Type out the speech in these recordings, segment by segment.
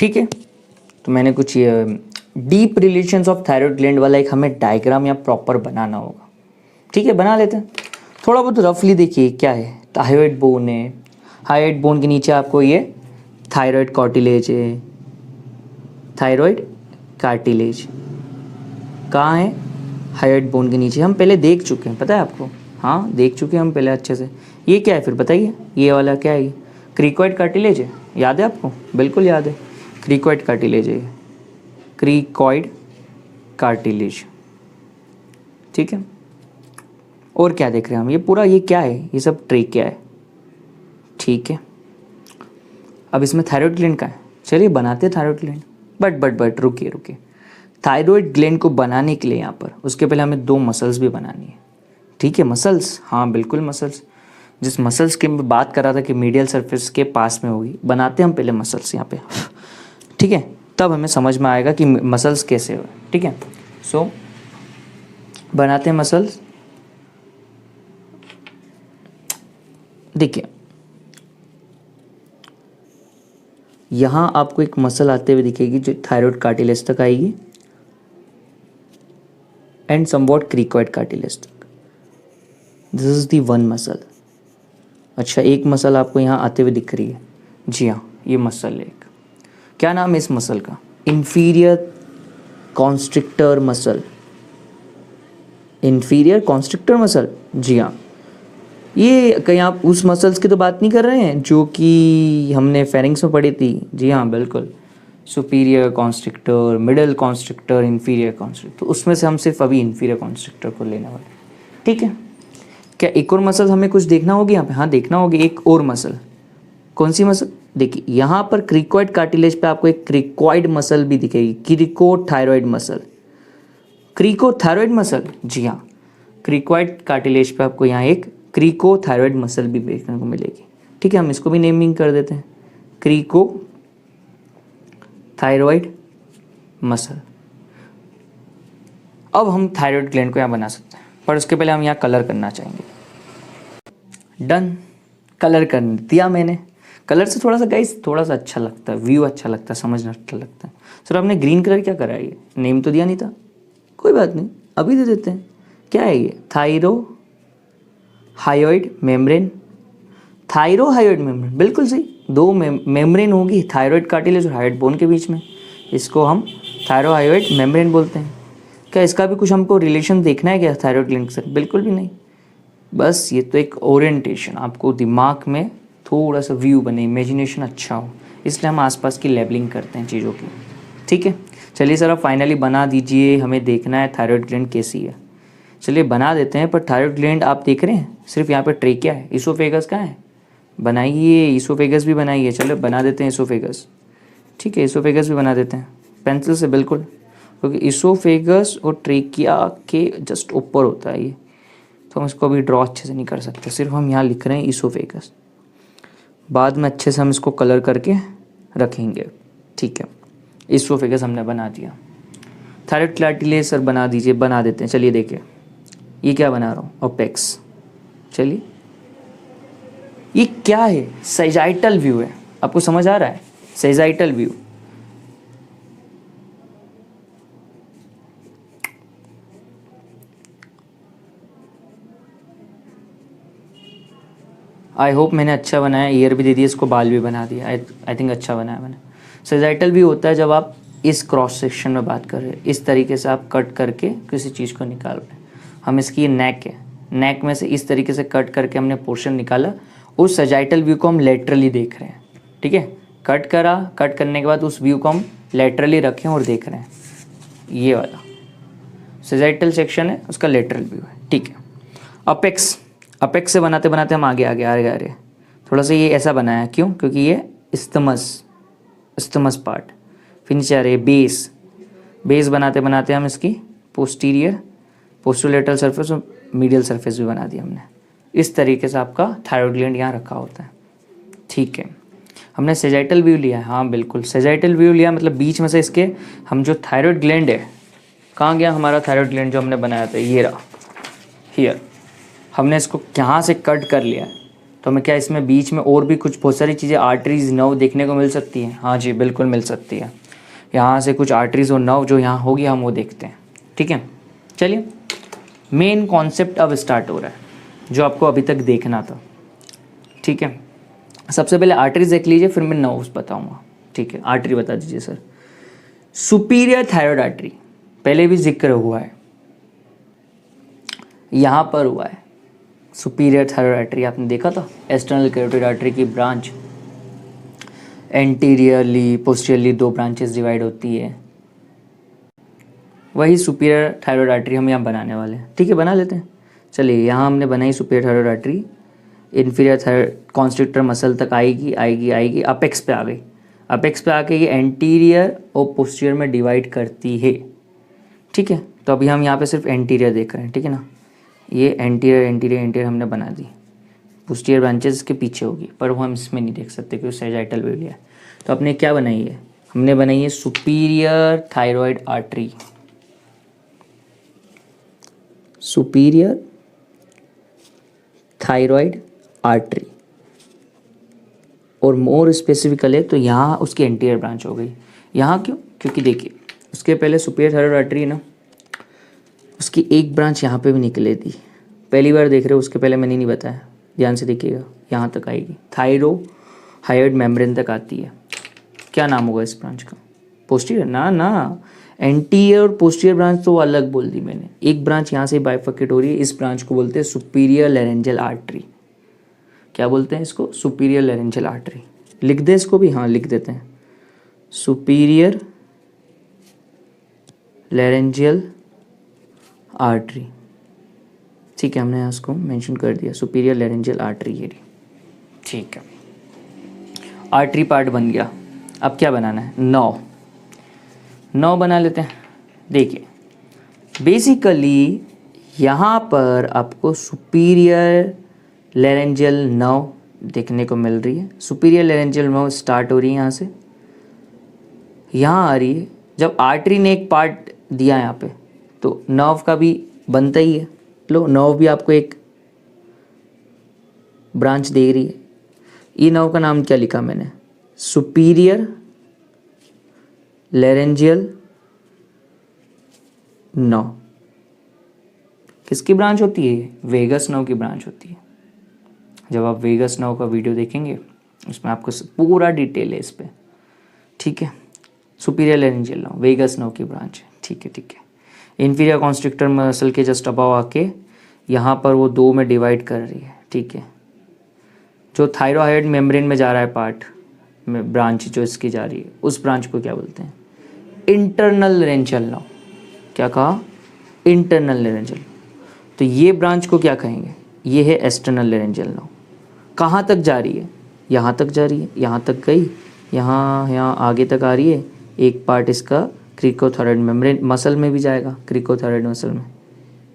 ठीक है, तो मैंने कुछ ये deep relations of thyroid gland वाला एक हमें डायग्राम या प्रॉपर बनाना होगा। ठीक है, बना लेते हैं। थोड़ा बहुत रफली देखिए क्या है। थायराइड बोन है, थायराइड बोन के नीचे आपको ये थायराइड कार्टिलेज है, थायराइड कार्टिलेज कहाँ है? थायराइड बोन के नीचे। हम पहले देख चुके हैं, पता है आपको? हाँ, देख चुके हैं हम पहले अच्छे से। ये क्या है फिर बताइए? ये वाला क्या है? क्रिकोइड कार्टिलेज है, याद है आपको? बिल्कुल याद है, क्रिकोइड कार्टिलेज है, क्रिकोइड कार्टिलेज। ठीक है, और क्या देख रहे हैं हम? ये पूरा ये क्या है? ये सब ट्रेकिया है। ठीक है, अब इसमें थायराइड ग्लैंड का है। चलिए बनाते हैं थायराइड ग्लैंड। बट रुकिए। थायराइड ग्लैंड को बनाने के लिए यहाँ पर उसके पहले हमें 2 मसल्स भी बनानी है। ठीक है, मसल्स, हाँ बिल्कुल मसल्स। जिस मसल्स की मैं बात कर रहा था कि मीडियल सरफेस के पास में होगी, बनाते हैं हम पहले मसल्स यहाँ पे। ठीक है, तब हमें समझ में आएगा कि मसल्स कैसे हो। ठीक है, सो बनाते हैं मसल्स। देखिए यहाँ आपको एक मसल आते हुए दिखेगी जो थायराइड कार्टिलेज तक आएगी एंड समवॉट क्रिकोइड कार्टिलेज तक। This is the one muscle. अच्छा, एक मसल आपको यहाँ आते हुए दिख रही है। जी हाँ, ये मसल है एक। क्या नाम है इस मसल का? Inferior constrictor muscle. Inferior constrictor muscle, जी हाँ। ये कहीं आप उस मसल्स की तो बात नहीं कर रहे हैं जो कि हमने फेरिंग्स में पढ़ी थी? जी हाँ बिल्कुल, superior constrictor, middle constrictor, inferior constrictor. तो उसमें से हम सिर्फ अभी इंफीरियर कॉन्स्ट्रिक्टर को लेने वाले। ठीक है, क्या एक और मसल हमें कुछ देखना होगी यहाँ पे? हाँ देखना होगी एक और मसल। कौन सी मसल? देखिए यहाँ पर क्रिकोइड कार्टिलेज पे आपको एक क्रिकोइड मसल भी दिखेगी, क्रिकोथायरॉइड मसल। क्रिकोथायरॉइड मसल, जी हाँ, क्रिकोइड कार्टिलेज पे आपको यहाँ एक क्रिकोथायरॉइड मसल भी देखने को मिलेगी। ठीक है, हम इसको भी नेमिंग कर देते हैं, क्रिकोथायरॉइड मसल। अब हम थायराइड ग्लैंड को यहाँ बना सकते हैं, पर उसके पहले हम यहाँ कलर करना चाहेंगे। डन, कलर कर दिया मैंने। कलर से थोड़ा सा गाइस थोड़ा सा अच्छा लगता है, व्यू अच्छा लगता है, समझना अच्छा लगता है। सर आपने ग्रीन कलर क्या करा है? ये नेम तो दिया नहीं था, कोई बात नहीं, अभी दे देते हैं। क्या है ये? थायरोहायोइड मेम्ब्रेन। थायरोहायोइड मेम्ब्रेन, बिल्कुल सही। 2 मेम्ब्रेन होगी थायराइड कार्टिलेज और हायोइड बोन के बीच में, इसको हम थायरोहायोइड मेम्ब्रेन बोलते हैं। क्या इसका भी कुछ हमको रिलेशन देखना है क्या थायराइड ग्लैंड से? बिल्कुल भी नहीं, बस ये तो एक ओरिएंटेशन, आपको दिमाग में थोड़ा सा व्यू बने, इमेजिनेशन अच्छा हो, इसलिए हम आसपास की लेबलिंग करते हैं चीज़ों की। ठीक है, चलिए सर अब फाइनली बना दीजिए, हमें देखना है थायराइड ग्लैंड कैसी है। चलिए बना देते हैं, पर थायराइड ग्लैंड आप देख रहे हैं सिर्फ यहाँ पर ट्रेकिया है, इसोफेगस कहाँ है? बनाइए, इसोफेगस भी बनाइए। चलो बना देते हैं इसोफेगस। ठीक है, इसोफेगस भी बना देते हैं पेंसिल से, बिल्कुल, क्योंकि इसोफेगस और ट्रेकिया के जस्ट ऊपर होता है ये, तो हम इसको अभी ड्रॉ अच्छे से नहीं कर सकते, सिर्फ हम यहाँ लिख रहे हैं इसोफेगस। बाद में अच्छे से हम इसको कलर करके रखेंगे। ठीक है, इसोफेगस हमने बना दिया। थायराइड कार्टिलेज सर बना दीजिए। बना देते हैं, चलिए देखिए ये क्या बना रहा हूँ, अपेक्स। चलिए ये क्या है? सेजाइटल व्यू है, आपको समझ आ रहा है? Sagittal view. आई होप मैंने अच्छा बनाया, ईयर भी दे दिया, इसको बाल भी बना दिया। आई थिंक अच्छा बनाया मैंने। सेजाइटल व्यू होता है जब आप इस क्रॉस सेक्शन में बात कर रहे हैं, इस तरीके से आप कट करके किसी चीज़ को निकाल रहे हैं। हम इसकी नेक है, नेक में से इस तरीके से कट करके हमने पोर्शन निकाला, उस सेजाइटल व्यू को हम लेटरली देख रहे हैं। ठीक है, कट करा, कट करने के बाद उस व्यू को हम लेटरली रखें और देख रहे हैं। ये वाला सेजाइटल सेक्शन है, उसका लेटरल व्यू है। ठीक है, अपेक्स, अपेक्स से बनाते बनाते हम आगे आगे आ रहे। थोड़ा सा ये ऐसा बनाया, क्यों? क्योंकि ये इस्थमस पार्ट। फिर नीचे आ रहे बेस, बेस बनाते बनाते हम इसकी पोस्टोलेटरल सरफेस और मीडियल सरफेस भी बना दिया हमने। इस तरीके से आपका थायराइड ग्लैंड यहाँ रखा होता है। ठीक है, हमने सेजाइटल व्यू लिया है, हाँ बिल्कुल सेजाइटल व्यू लिया, मतलब बीच में से इसके हम जो थायराइड ग्लैंड है, कहाँ गया हमारा थायराइड ग्लैंड जो हमने बनाया था? ये रहा, हियर। हमने इसको यहाँ से कट कर लिया, तो हमें क्या इसमें बीच में और भी कुछ बहुत सारी चीज़ें आर्टरीज नर्व देखने को मिल सकती हैं? हाँ जी बिल्कुल मिल सकती है। यहाँ से कुछ आर्टरीज और नर्व जो यहाँ होगी हम वो देखते हैं। ठीक है, चलिए मेन कॉन्सेप्ट अब स्टार्ट हो रहा है जो आपको अभी तक देखना था। ठीक है, सबसे पहले आर्टरीज देख लीजिए, फिर मैं नर्व्स बताऊंगा। ठीक है, आर्टरी बता दीजिए सर। सुपीरियर थायराइड आर्टरी पहले भी जिक्र हुआ है, यहाँ पर हुआ है। सुपीरियर थायराइड आर्टरी आपने देखा था, एक्सटर्नल कैरोटिड आर्टरी की branch anteriorly posteriorly 2 branches divide होती है। वही सुपीरियर थायराइड आर्टरी हम यहाँ बनाने वाले हैं। ठीक है, बना लेते हैं। चलिए यहाँ हमने बनाई superior thyroid artery, inferior thyroid constrictor muscle तक आएगी आएगी आएगी, अपेक्स पे आ गई। अपेक्स पे आके ये एंटीरियर और पोस्टीरियर में डिवाइड करती है। ठीक है, तो अभी हम यहाँ पे सिर्फ एंटीरियर देख रहे हैं। ठीक है ना, ये एंटीरियर एंटीरियर एंटीरियर हमने बना दी। पोस्टीरियर ब्रांचेस के पीछे होगी, पर वो हम इसमें नहीं देख सकते क्योंकि सैजिटल वेव है। तो अपने क्या बनाई है, हमने बनाई है superior thyroid artery. Superior thyroid artery, और मोर स्पेसिफिकली तो यहाँ उसकी एंटीरियर ब्रांच हो गई। यहाँ क्यों, क्योंकि देखिए उसके पहले सुपीरियर थायराइड आर्टरी है ना, उसकी एक ब्रांच यहाँ पे भी निकले थी। पहली बार देख रहे हो, उसके पहले मैंने नहीं बताया, ध्यान से देखिएगा। यहाँ तक आएगी, थायरोहायोइड मेम्ब्रेन तक आती है। क्या नाम होगा इस ब्रांच का? पोस्टीरियर ना, एंटीरियर और पोस्टीरियर ब्रांच तो अलग बोल दी मैंने। एक ब्रांच यहाँ से बाइफर्केट हो रही है, इस ब्रांच को बोलते हैं सुपीरियर लैरेंजियल आर्टरी। क्या बोलते हैं इसको? Superior laryngeal artery. लिख दे इसको भी, हाँ लिख देते हैं, सुपीरियर लैरेंजियल आर्टरी। ठीक है, हमने यहाँ उसको मेंशन कर दिया, सुपीरियर लैरेंजियल आर्टरी ये। ठीक है, आर्टरी पार्ट बन गया। अब क्या बनाना है? नौ बना लेते हैं। देखिए बेसिकली यहाँ पर आपको सुपीरियर लैरेंजियल नर्व देखने को मिल रही है। सुपीरियर लैरेंजियल नर्व स्टार्ट हो रही है यहाँ से, यहाँ आ रही है। जब आर्टरी ने एक पार्ट दिया यहाँ पे, तो नर्व का भी बनता ही है। लो, नर्व भी आपको एक ब्रांच दे रही है। ये नर्व का नाम क्या लिखा मैंने? Superior laryngeal nerve. किसकी ब्रांच होती है? वेगस नर्व की ब्रांच होती है। जब आप वेगस नर्व का वीडियो देखेंगे उसमें आपको पूरा डिटेल है इस पर। ठीक है, superior laryngeal nerve vagus nerve की ब्रांच है। ठीक है, इन्फीरियर कॉन्स्ट्रिक्टर मसल के जस्ट अबाव आके यहाँ पर वो 2 में डिवाइड कर रही है। ठीक है, जो थायरोहायोइड मेम्ब्रेन में जा रहा है पार्ट में, ब्रांच जो इसकी जा रही है, उस ब्रांच को क्या बोलते हैं? Internal laryngeal nerve. क्या कहा? Internal laryngeal. तो ये ब्रांच को क्या कहेंगे? ये है एक्सटर्नल लैरेंजियल नर्व। कहाँ तक जा रही है? यहाँ तक जा रही है, यहाँ तक गई, यहाँ आगे तक आ रही है। एक पार्ट इसका क्रिकोथायरॉइड मेम्ब्रेन मसल में भी जाएगा, क्रिकोथायरॉइड मसल में।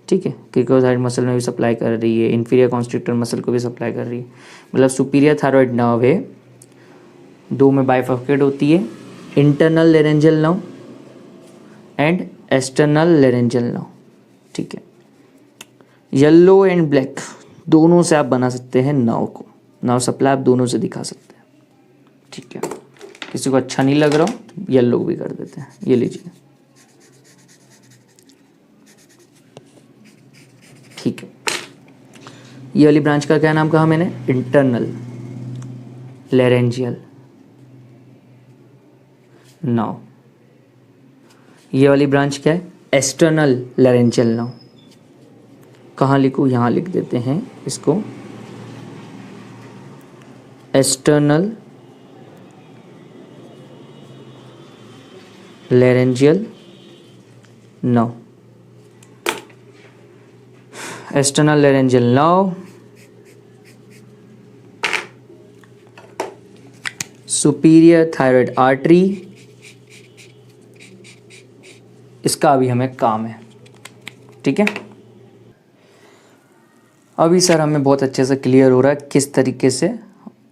ठीक है, क्रिकोथायरॉइड मसल में भी सप्लाई कर रही है, इन्फीरियर कॉन्स्ट्रिक्टर मसल को भी सप्लाई कर रही है। मतलब सुपीरियर थायरॉइड नर्व है, 2 में बाइफर्केट होती है, internal laryngeal nerve and external laryngeal nerve. ठीक है, येलो एंड ब्लैक दोनों से आप बना सकते हैं नर्व को। नर्व सप्लाई आप दोनों से दिखा सकते हैं। ठीक है, किसी को अच्छा नहीं लग रहा हो तो येलो भी कर देते हैं। ये लीजिए। ठीक है, ये वाली ब्रांच का क्या नाम कहा मैंने? Internal laryngeal nerve. ये वाली ब्रांच क्या है? External laryngeal nerve. कहाँ लिखूँ? यहाँ लिख देते हैं इसको, external laryngeal nerve. External laryngeal nerve, superior thyroid artery, इसका अभी हमें काम है। ठीक है, अभी सर हमें बहुत अच्छे से क्लियर हो रहा है किस तरीके से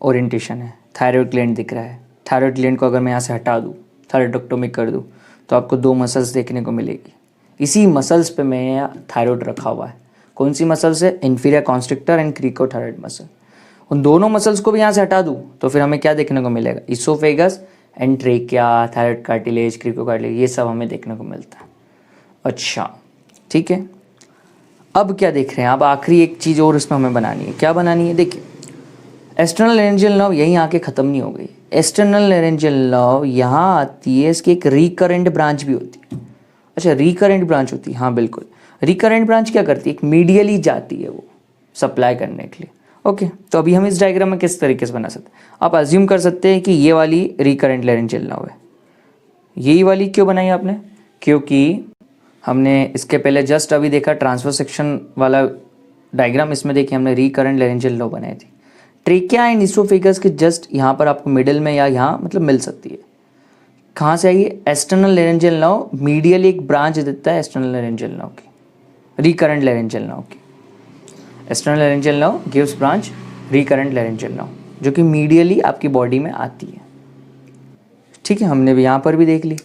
ओरिएंटेशन है। थायराइड ग्लैंड दिख रहा है। थायराइड ग्लैंड को अगर मैं यहाँ से हटा दूँ, थायराइडोक्टोमी कर दूँ, तो आपको 2 मसल्स देखने को मिलेगी। इसी मसल्स पे मैं थायराइड रखा हुआ है। कौन सी मसल्स है? Inferior constrictor and cricothyroid muscle. उन दोनों मसल्स को भी यहाँ से हटा दूँ तो फिर हमें क्या देखने को मिलेगा, oesophagus and trachea, thyroid cartilage, crico cartilage, ये सब हमें देखने को मिलता है। अच्छा ठीक है, अब क्या देख रहे हैं, अब आखिरी एक चीज़ और इसमें हमें बनानी है। क्या बनानी है, देखिए एक्सटर्नल लैरेंजियल नर्व यहीं आके ख़त्म नहीं हो गई। एक्सटर्नल लैरेंजियल नर्व यहाँ आती है, इसकी एक रिकरेंट ब्रांच भी होती है। अच्छा रिकरेंट ब्रांच होती है, हाँ बिल्कुल। रिकरेंट ब्रांच क्या करती है, एक मीडियली जाती है वो सप्लाई करने के लिए। ओके, तो अभी हम इस डायग्राम में किस तरीके से बना सकते हैं, आप अज्यूम कर सकते हैं कि ये वाली रिकरेंट लैरेंजियल नर्व है। यही वाली क्यों बनाई आपने, क्योंकि हमने इसके पहले जस्ट अभी देखा ट्रांसवर्स सेक्शन वाला डायग्राम, इसमें देखिए हमने रिकरेंट लैरेंजियल नर्व बनाई थी। ट्रेकिया एंड इसोफेगस के जस्ट यहाँ पर आपको मिडिल में या यहाँ मतलब मिल सकती है। कहाँ से आई है, एक्सटर्नल लैरेंजियल नर्व मीडियल एक ब्रांच देता है एक्सटर्नल लैरेंजियल नर्व की, रिकरेंट लैरेंजियल नर्व की। External laryngeal nerve gives branch recurrent laryngeal nerve, जो कि मीडियली आपकी बॉडी में आती है। ठीक है, हमने भी यहाँ पर भी देख ली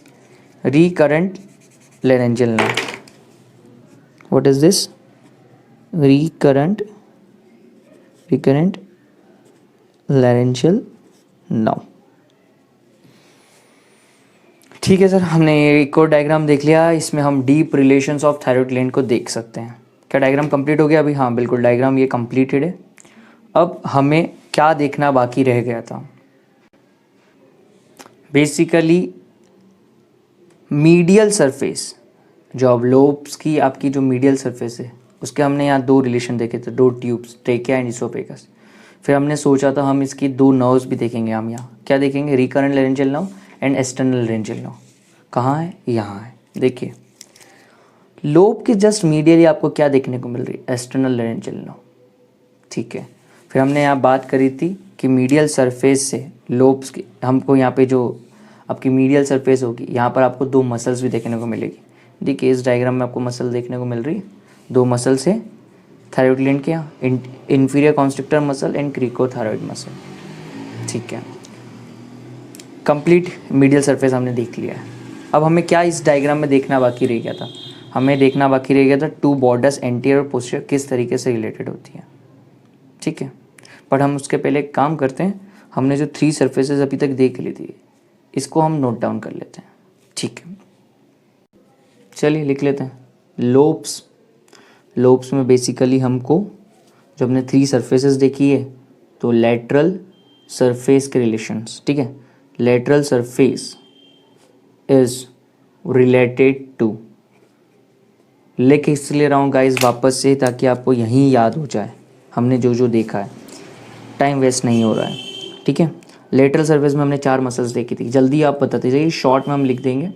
recurrent laryngeal nerve. What is this, recurrent laryngeal nerve. ठीक है सर, हमने एक और डायग्राम देख लिया, इसमें हम deep relations of thyroid gland को देख सकते हैं। क्या डायग्राम कंप्लीट हो गया अभी, हाँ बिल्कुल डायग्राम ये कंप्लीटेड है। अब हमें क्या देखना बाकी रह गया था, बेसिकली मीडियल सरफेस, जो अब लोब्स की आपकी जो मीडियल सरफेस है उसके हमने यहाँ दो रिलेशन देखे थे, दो ट्यूब्स, ट्रेकिया एंड इसोफेगस। फिर हमने सोचा था हम इसकी दो नर्व्स भी देखेंगे। हम यहाँ क्या देखेंगे, recurrent laryngeal nerve and external laryngeal nerve. कहाँ है, यहाँ है। देखिए लोब के जस्ट मीडियली आपको क्या देखने को मिल रही है, एक्सटर्नल लैरेंजियल नर्व। ठीक है, फिर हमने यहाँ बात करी थी कि मीडियल सरफेस से लोब्स की हमको यहाँ पे जो आपकी मीडियल सरफेस होगी, यहाँ पर आपको दो मसल्स भी देखने को मिलेगी। देखिए इस डायग्राम में आपको मसल देखने को मिल रही है, दो मसल्स है थायराइड ग्लैंड के यहाँ, inferior constrictor muscle and cricothyroid muscle. ठीक है, कंप्लीट मीडियल सरफेस हमने देख लिया है। अब हमें क्या इस डायग्राम में देखना बाकी रह गया था, हमें देखना बाकी रह गया था टू बॉर्डर्स एंटीरियर और पोस्टीरियर किस तरीके से रिलेटेड होती है। ठीक है, पर हम उसके पहले एक काम करते हैं, हमने जो 3 सरफेसेस अभी तक देख ली थी इसको हम नोट डाउन कर लेते हैं। ठीक है, चलिए लिख लेते हैं। लोब्स में बेसिकली हमको जब हमने 3 सरफेसेस देखी है तो लेटरल सरफेस के रिलेशंस, ठीक है, lateral surface is related to, लिख इसलिए रहा हूँ गाइस वापस से ताकि आपको यहीं याद हो जाए हमने जो जो देखा है, टाइम वेस्ट नहीं हो रहा है। ठीक है, लेटरल सरफेस में हमने 4 मसल्स देखी थी, जल्दी आप बताते जाइए, शॉर्ट में हम लिख देंगे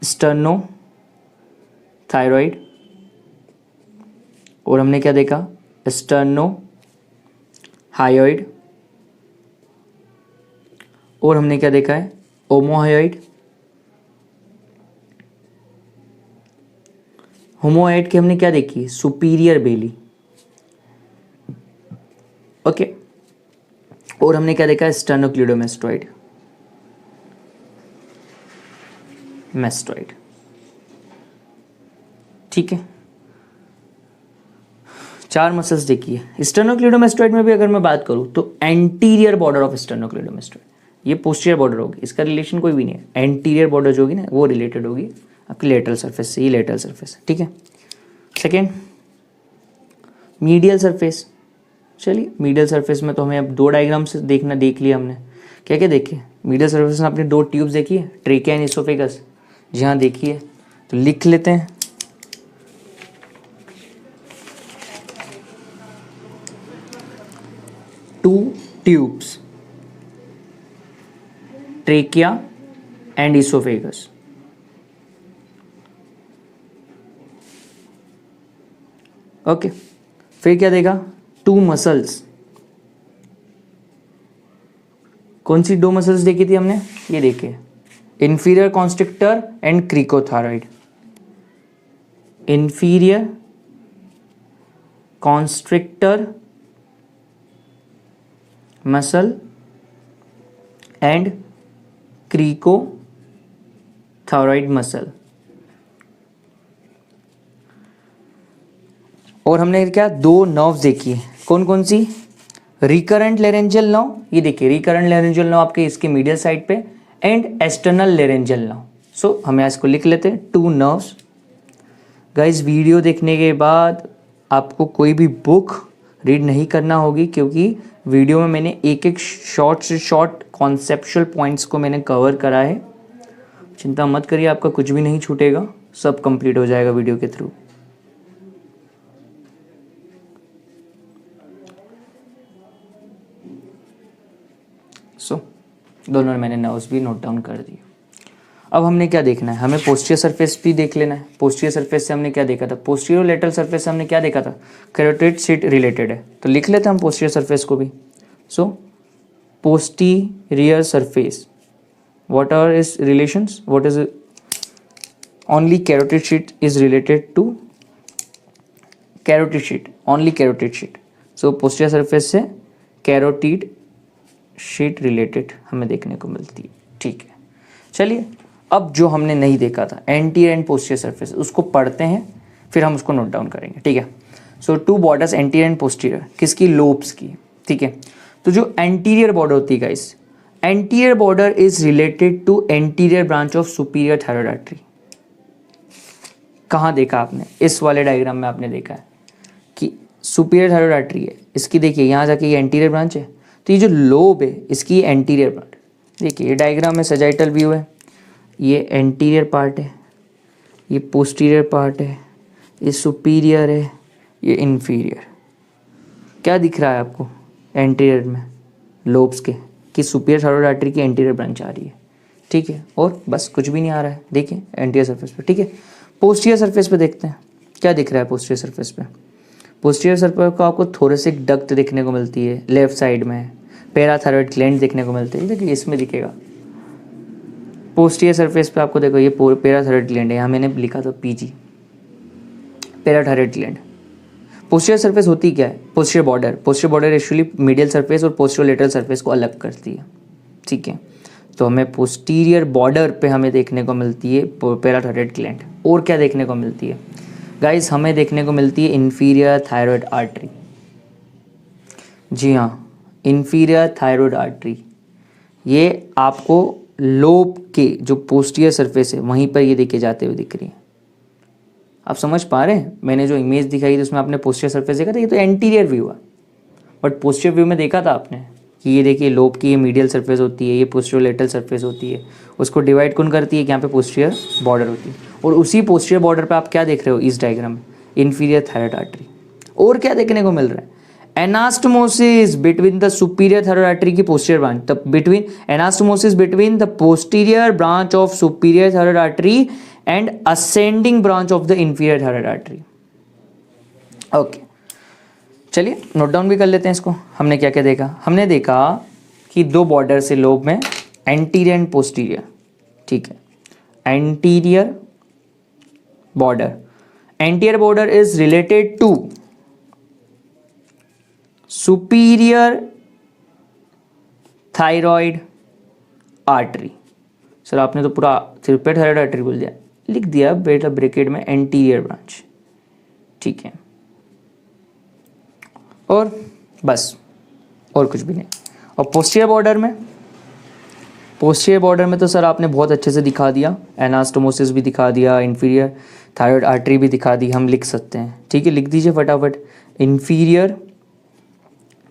स्टर्नो थायराइड, और हमने क्या देखा, स्टर्नो हायोइड, और हमने क्या देखा है, ओमोहायोइड। होमोहायोइड की हमने क्या देखी, सुपीरियर बेली। ओके, और हमने क्या देखा, स्टर्नोक्लीडोमेस्टोइड, मेस्टोइड। ठीक है, 4 मसल्स देखिए। स्टर्नोक्लीडोमेस्टोइड में भी अगर मैं बात करूं तो एंटीरियर बॉर्डर ऑफ स्टर्नोक्लीडोमेस्टोइड, ये पोस्टीरियर बॉर्डर होगी, इसका रिलेशन कोई भी नहीं है। एंटीरियर बॉर्डर जो होगी ना वो रिलेटेड होगी आपकी लेटरल सरफेस से, ये लेटरल सरफेस है। ठीक है, सेकेंड मीडियल सरफेस। चलिए मीडियल सरफेस में तो हमें अब 2 डायग्राम्स देख लिया हमने। क्या क्या देखे, मीडियल सरफेस में आपने 2 ट्यूब्स देखी है, ट्रेकिया एंड इसोफेगस, जी हाँ देखी है, तो लिख लेते हैं। Two tubes, trachea and oesophagus. Okay, फिर क्या देगा, 2 मसल्स। कौन सी 2 मसल्स देखी थी हमने, ये देखिए, inferior constrictor and cricothyroid. Inferior constrictor muscle and cricothyroid muscle. और हमने क्या 2 नर्व्स देखी है, कौन कौन सी, रिकरेंट लेरेंजियल नर्व, ये देखिए रिकरेंट लेरेंजियल नर्व आपके इसके मीडियल साइड पे, एंड एक्सटर्नल लेरेंजियल नर्व। सो हम यहाँ इसको लिख लेते हैं, 2 नर्व्स। गाइस वीडियो देखने के बाद आपको कोई भी बुक रीड नहीं करना होगी, क्योंकि वीडियो में मैंने एक एक शॉर्ट से शॉर्ट कॉन्सेप्चुअल पॉइंट्स को मैंने कवर करा है। चिंता मत करिए, आपका कुछ भी नहीं छूटेगा, सब कंप्लीट हो जाएगा वीडियो के थ्रू। सो दोनों मैंने नर्व्स भी नोट डाउन कर दिए। अब हमने क्या देखना है, हमें पोस्टीरियर सरफेस भी देख लेना है। पोस्टीरियर सरफेस से हमने क्या देखा था, पोस्टीरियर और लेटरल सरफेस से हमने क्या देखा था, कैरोटिड शीट रिलेटेड है, तो लिख लेते हैं हम पोस्टीरियर सरफेस को भी। So posterior surface, what are is relations, what is only carotid sheath is related to carotid sheath, only carotid sheath. So posterior surface से कैरोटिड शीट रिलेटेड हमें देखने को मिलती है। ठीक है, चलिए अब जो हमने नहीं देखा था एंटीरियर एंड पोस्टीरियर सरफेस, उसको पढ़ते हैं, फिर हम उसको नोट डाउन करेंगे। ठीक है, so 2 borders anterior and posterior, किसकी, लोब्स की। ठीक है, तो जो एंटीरियर बॉर्डर होती है guys, anterior border is related to anterior branch of superior thyroid artery. कहाँ देखा आपने, इस वाले डायग्राम में आपने देखा है कि सुपीरियर थायराइड आर्टरी है, इसकी देखिए यहाँ जाके ये एंटीरियर ब्रांच है, तो ये जो लोब है इसकी एंटीरियर ब्रांच। देखिए ये डायग्राम में सजाइटल व्यू है, ये एंटीरियर पार्ट है, ये पोस्टीरियर पार्ट है, ये सुपीरियर है, ये इन्फीरियर। क्या दिख रहा है आपको एंटीरियर में लोब्स के, कि सुपीरियर थायराइड आर्टरी की एंटीरियर ब्रांच आ रही है। ठीक है, और बस कुछ भी नहीं आ रहा है, देखिए एंटीरियर सरफेस पे। ठीक है, पोस्टीरियर सरफेस पे देखते हैं क्या दिख रहा है। पोस्टीरियर सरफेस पे, पोस्टीरियर सरफेस को आपको थोरेसिक डक्ट देखने को मिलती है, लेफ्ट साइड में पैराथायरॉइड ग्लैंड देखने को मिलते हैं। देखिए इसमें दिखेगा पोस्टीरियर सरफेस पे आपको, देखो ये पैराथायरॉइड ग्लैंड है, यहाँ मैंने लिखा था PG, parathyroid gland. Posterior surface होती क्या है, posterior border actually medial surface और पोस्टीरियर लेटरल सरफेस को अलग करती है। ठीक है, तो हमें पोस्टीरियर बॉर्डर पे हमें देखने को मिलती है पैराथायरॉइड ग्लैंड। और क्या देखने को मिलती है गाइस, हमें देखने को मिलती है इन्फीरियर थायराइड आर्टरी। जी हाँ, इन्फीरियर थायराइड आर्टरी, ये आपको लोब के जो पोस्टीरियर सरफेस है वहीं पर ये देखे जाते हुए दिख रही है। आप समझ पा रहे हैं, मैंने जो इमेज दिखाई थी उसमें आपने पोस्टीरियर सरफेस देखा था, ये तो एंटीरियर व्यू है, बट पोस्टीरियर व्यू में देखा था आपने कि ये देखिए लोब की ये मीडियल सरफेस होती है, ये पोस्टीरियर लेटरल सरफेस होती है, उसको डिवाइड कौन करती है, यहाँ पे पोस्टीरियर बॉर्डर होती है। और उसी पोस्टीरियर बॉर्डर पे आप क्या देख रहे हो इस डायग्राम में, इन्फीरियर थायराइड आर्टरी। और क्या देखने को मिल रहा है, anastomosis between the superior thyroid artery की posterior branch, the between anastomosis between the posterior branch of superior thyroid artery and ascending branch of the inferior thyroid artery. Okay, चलिए note down भी कर लेते हैं इसको। हमने क्या क्या देखा, हमने देखा कि 2 बॉर्डर से लोब में एंटीरियर एंड पोस्टीरियर। ठीक है, anterior border is related to superior thyroid artery. Sir आपने तो पूरा सुपीरियर थायराइड आर्टरी बोल दिया, लिख दिया बेटा ब्रैकेट में एंटीरियर ब्रांच। ठीक है, और बस, और कुछ भी नहीं। और पोस्टीरियर बॉर्डर में तो सर आपने बहुत अच्छे से दिखा दिया, एनास्टोमोसिस भी दिखा दिया, इन्फीरियर थायराइड आर्टरी भी दिखा दी, हम लिख सकते हैं। ठीक है, लिख दीजिए फटाफट, inferior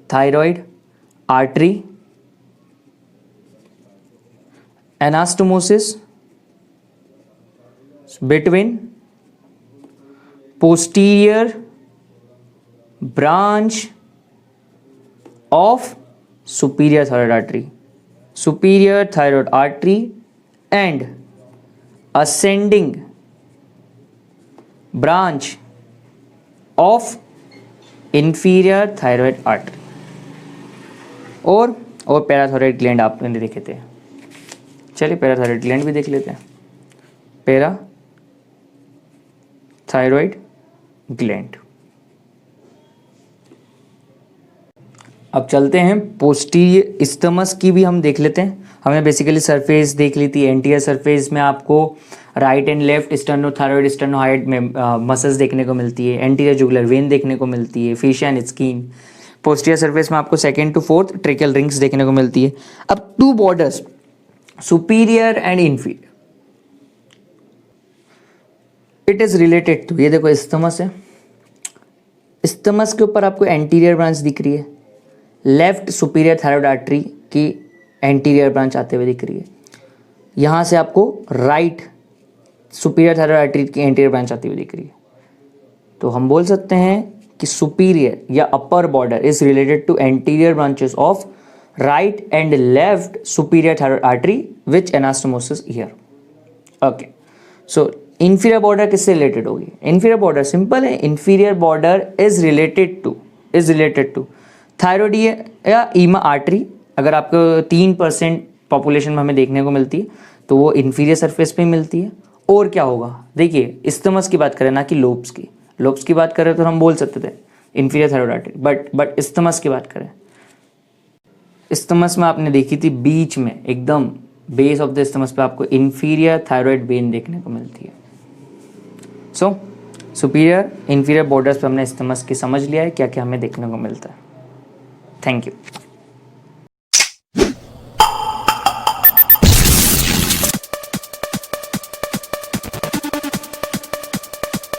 thyroid artery, anastomosis between posterior branch of superior thyroid artery and ascending branch of inferior thyroid artery। और पैराथायरॉइड ग्लैंड आपने देखे थे, चलिए पैराथायरॉइड ग्लैंड भी देख लेते हैं। पैराथायरॉइड ग्लैंड, अब चलते हैं पोस्टीरियर स्टमस की भी हम देख लेते हैं। हमने बेसिकली सरफेस देख ली थी, एंटीरियर सरफेस में आपको राइट एंड लेफ्ट स्टर्नोथायरॉइड स्टर्नोहाइड में मसल्स देखने को मिलती है, एंटीरियर जुगुलर वेन देखने को मिलती है, fascia and skin. Posterior surface में आपको 2nd to 4th tracheal rings देखने को मिलती है। अब 2 borders, superior and inferior, it is related to, ये देखो इस्थमस है, इस्थमस के ऊपर आपको एंटीरियर ब्रांच दिख रही है, लेफ्ट सुपीरियर थायराइड आर्टरी की एंटीरियर ब्रांच आते हुए दिख रही है, यहाँ से आपको राइट सुपीरियर थायराइड आर्टरी की एंटीरियर ब्रांच आती हुई दिख रही है। तो हम बोल सकते हैं कि सुपीरियर या upper border is related to anterior branches of right and left superior thyroid artery which anastomosis here. Okay, so inferior border किससे रिलेटेड होगी? इंफीरियर बॉर्डर सिंपल है, inferior border is related to thyroid या ima artery. अगर आपको 3% population में हमें देखने को मिलती है तो वो इंफीरियर सरफेस पे मिलती है। और क्या होगा, देखिए इस्थमस की बात करें ना कि लोब्स की बात करें तो हम बोल सकते थे inferior thyroid artery, but isthmus की बात करें, इस्थमस में आपने देखी थी बीच में एकदम बेस ऑफ द इस्थमस पे आपको इंफीरियर थायराइड वेन देखने को मिलती है। सो सुपीरियर इंफीरियर बॉर्डर्स पे हमने इस्थमस की समझ लिया है क्या क्या हमें देखने को मिलता है। Thank you.